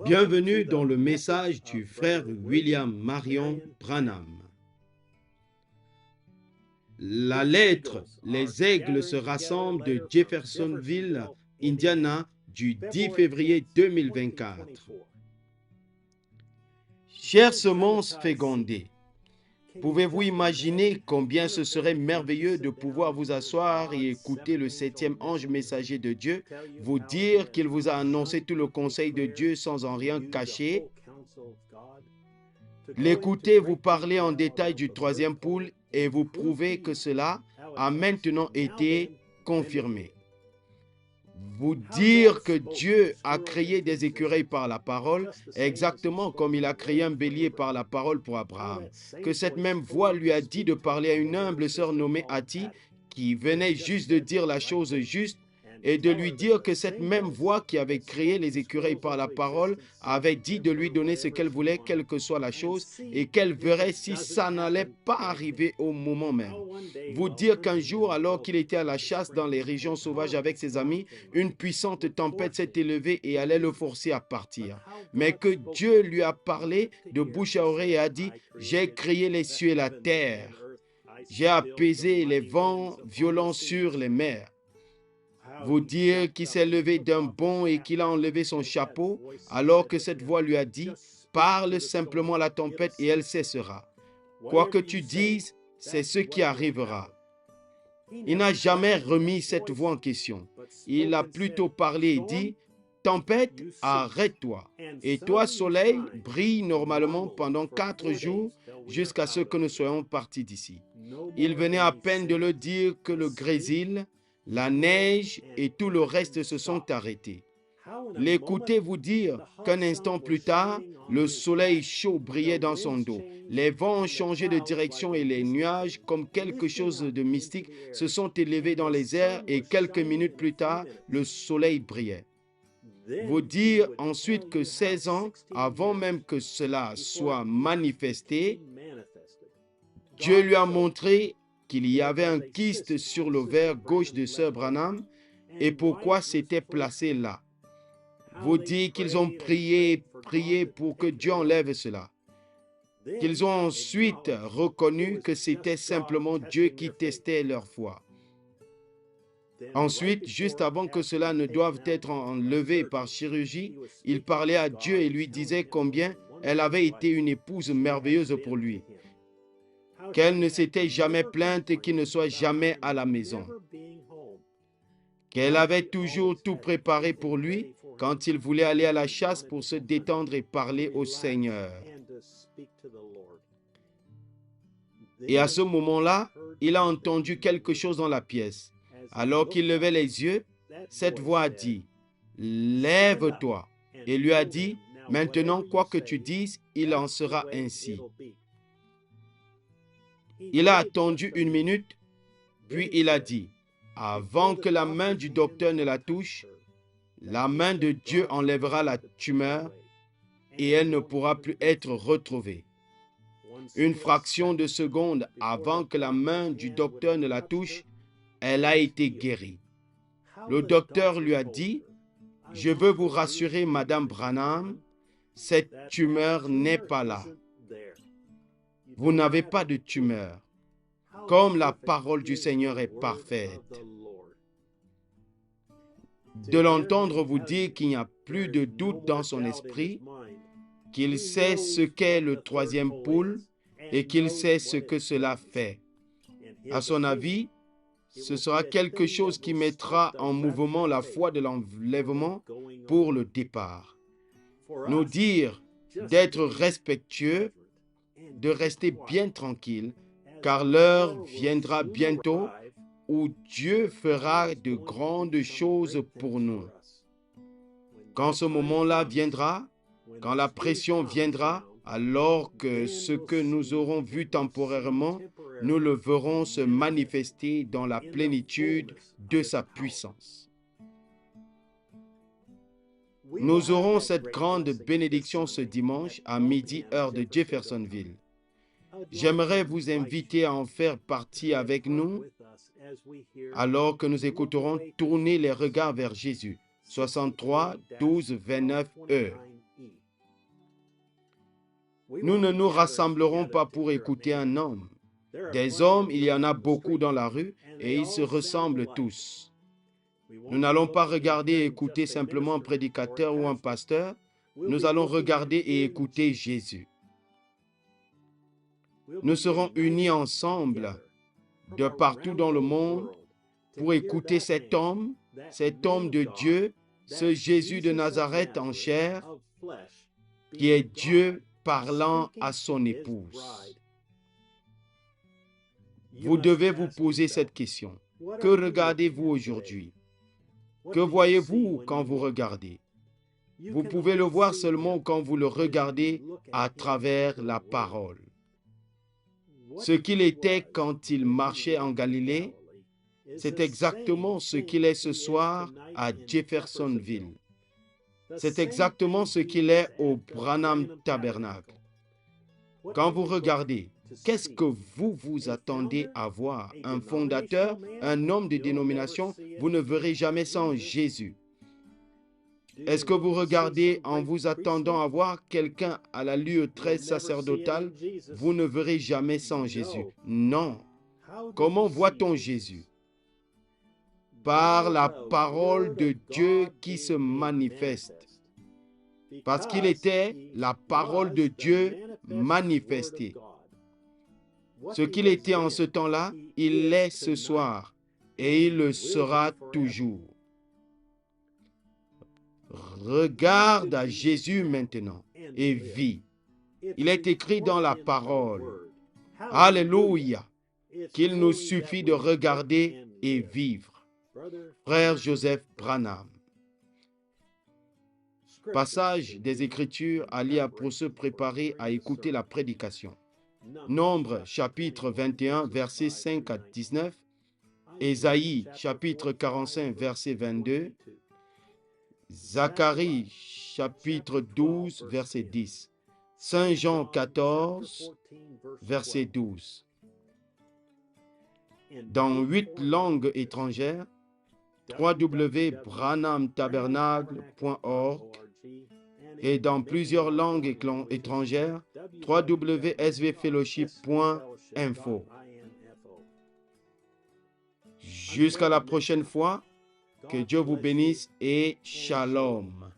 Bienvenue dans le message du frère William Marion Branham. La lettre Les Aigles se rassemblent de Jeffersonville, Indiana, du 10 février 2024. Chère semence fécondée, pouvez-vous imaginer combien ce serait merveilleux de pouvoir vous asseoir et écouter le 7e ange messager de Dieu vous dire qu'il vous a annoncé tout le conseil de Dieu sans en rien cacher? L'écouter vous parler en détail du 3e poule et vous prouver que cela a maintenant été confirmé. Vous dire que Dieu a créé des écureuils par la parole, exactement comme il a créé un bélier par la parole pour Abraham. Que cette même voix lui a dit de parler à une humble sœur nommée Hattie, qui venait juste de dire la chose juste, et de lui dire que cette même voix qui avait créé les écureuils par la parole avait dit de lui donner ce qu'elle voulait, quelle que soit la chose, et qu'elle verrait si ça n'allait pas arriver au moment même. Vous dire qu'un jour, alors qu'il était à la chasse dans les régions sauvages avec ses amis, une puissante tempête s'est élevée et allait le forcer à partir. Mais que Dieu lui a parlé de bouche à oreille et a dit « J'ai créé les cieux et la terre. J'ai apaisé les vents violents sur les mers. » Vous dire qu'il s'est levé d'un bond et qu'il a enlevé son chapeau, alors que cette voix lui a dit « Parle simplement à la tempête et elle cessera. Quoi que tu dises, c'est ce qui arrivera. » Il n'a jamais remis cette voix en question. Il a plutôt parlé et dit « Tempête, arrête-toi. Et toi, soleil, brille normalement pendant 4 jours jusqu'à ce que nous soyons partis d'ici. » Il venait à peine de le dire que le grésil, la neige et tout le reste se sont arrêtés. L'écouter vous dire qu'un instant plus tard, le soleil chaud brillait dans son dos. Les vents ont changé de direction et les nuages, comme quelque chose de mystique, se sont élevés dans les airs et quelques minutes plus tard, le soleil brillait. Vous dire ensuite que 16 ans, avant même que cela soit manifesté, Dieu lui a montré qu'il y avait un kyste sur l'ovaire gauche de Sœur Branham et pourquoi c'était placé là. Vous dire qu'ils ont prié pour que Dieu enlève cela. Qu'ils ont ensuite reconnu que c'était simplement Dieu qui testait leur foi. Ensuite, juste avant que cela ne doive être enlevé par chirurgie, il parlait à Dieu et lui disait combien elle avait été une épouse merveilleuse pour lui, qu'elle ne s'était jamais plainte et qu'il ne soit jamais à la maison, qu'elle avait toujours tout préparé pour lui quand il voulait aller à la chasse pour se détendre et parler au Seigneur. Et à ce moment-là, il a entendu quelque chose dans la pièce. Alors qu'il levait les yeux, cette voix a dit « Lève-toi » et lui a dit « Maintenant, quoi que tu dises, il en sera ainsi. » Il a attendu 1 minute, puis il a dit « Avant que la main du docteur ne la touche, la main de Dieu enlèvera la tumeur et elle ne pourra plus être retrouvée. » Une fraction de seconde avant que la main du docteur ne la touche, elle a été guérie. Le docteur lui a dit « Je veux vous rassurer, Madame Branham, cette tumeur n'est pas là. Vous n'avez pas de tumeur, comme la parole du Seigneur est parfaite. » De l'entendre vous dire qu'il n'y a plus de doute dans son esprit, qu'il sait ce qu'est le 3e poule et qu'il sait ce que cela fait. À son avis, ce sera quelque chose qui mettra en mouvement la foi de l'enlèvement pour le départ. Nous dire d'être respectueux, de rester bien tranquille, car l'heure viendra bientôt où Dieu fera de grandes choses pour nous. Quand ce moment-là viendra, quand la pression viendra, alors que ce que nous aurons vu temporairement, nous le verrons se manifester dans la plénitude de sa puissance. Nous aurons cette grande bénédiction ce dimanche à midi, heure de Jeffersonville. J'aimerais vous inviter à en faire partie avec nous alors que nous écouterons tourner les regards vers Jésus. 63 12 29 heures. Nous ne nous rassemblerons pas pour écouter un homme. Des hommes, il y en a beaucoup dans la rue et ils se ressemblent tous. Nous n'allons pas regarder et écouter simplement un prédicateur ou un pasteur. Nous allons regarder et écouter Jésus. Nous serons unis ensemble de partout dans le monde pour écouter cet homme de Dieu, ce Jésus de Nazareth en chair, qui est Dieu parlant à son épouse. Vous devez vous poser cette question. Que regardez-vous aujourd'hui? Que voyez-vous quand vous regardez? Vous pouvez le voir seulement quand vous le regardez à travers la parole. Ce qu'il était quand il marchait en Galilée, c'est exactement ce qu'il est ce soir à Jeffersonville. C'est exactement ce qu'il est au Branham Tabernacle. Quand vous regardez, qu'est-ce que vous vous attendez à voir? Un fondateur, un homme de dénomination, vous ne verrez jamais sans Jésus. Est-ce que vous regardez en vous attendant à voir quelqu'un à l'allure très sacerdotale? Vous ne verrez jamais sans Jésus. Non. Comment voit-on Jésus? Par la parole de Dieu qui se manifeste. Parce qu'il était la parole de Dieu manifestée. Ce qu'il était en ce temps-là, il l'est ce soir et il le sera toujours. Regarde à Jésus maintenant et vis. Il est écrit dans la parole, Alléluia, qu'il nous suffit de regarder et vivre. Frère Joseph Branham. Passage des Écritures à lire pour se préparer à écouter la prédication. Nombre chapitre 21, versets 5 à 19. Ésaïe chapitre 45, verset 22. Zacharie chapitre 12, verset 10. Saint Jean 14, verset 12. Dans 8 langues étrangères, www.branhamtabernacle.org et dans plusieurs langues étrangères, www.svfellowship.info. Jusqu'à la prochaine fois, que Dieu vous bénisse et shalom.